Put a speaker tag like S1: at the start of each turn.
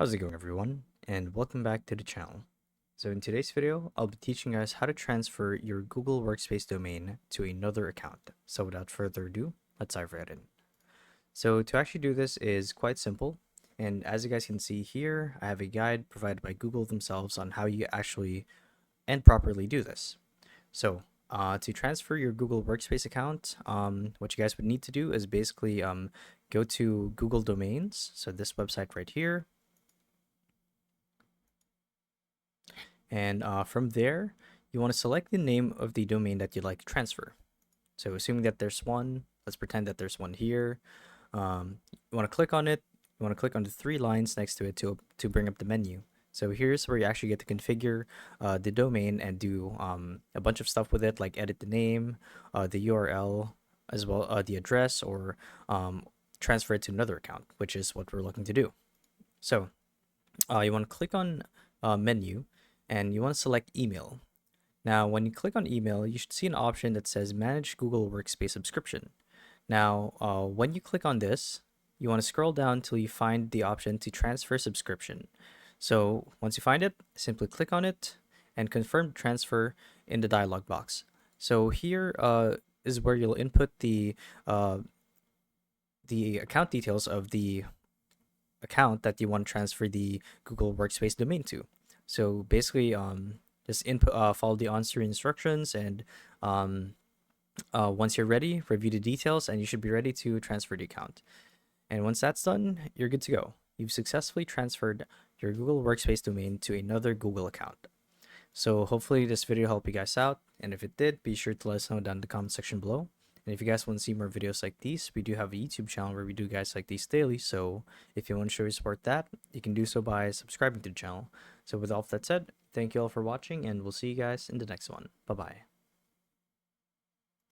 S1: How's it going, everyone? And welcome back to the channel. So in today's video, I'll be teaching you guys how to transfer your Google Workspace domain to another account. So without further ado, let's dive right in. So to actually do this is quite simple. And as you guys can see here, I have a guide provided by Google themselves on how you actually and properly do this. So to transfer your Google Workspace account, what you guys would need to do is basically go to Google Domains. So this website right here. And from there, you want to select the name of the domain that you'd like to transfer. So assuming that there's one, let's pretend that there's one here. You want to click on it. You want to click on the three lines next to it to bring up the menu. So here's where you actually get to configure the domain and do a bunch of stuff with it, like edit the name, the URL, as well the address, or transfer it to another account, which is what we're looking to do. So you want to click on menu, and you want to select email. Now, when you click on email, you should see an option that says Manage Google Workspace Subscription. Now, when you click on this, you want to scroll down until you find the option to transfer subscription. So once you find it, simply click on it and confirm transfer in the dialog box. So here is where you'll input the account details of the account that you want to transfer the Google Workspace domain to. So basically, just input, follow the on-screen instructions, and once you're ready, review the details, and you should be ready to transfer the account. And once that's done, you're good to go. You've successfully transferred your Google Workspace domain to another Google account. So hopefully this video helped you guys out, and if it did, be sure to let us know down in the comment section below. And if you guys want to see more videos like these, we do have a YouTube channel where we do guys like these daily. So if you want to show your support that, you can do so by subscribing to the channel. So with all of that said, thank you all for watching, and we'll see you guys in the next one. Bye-bye.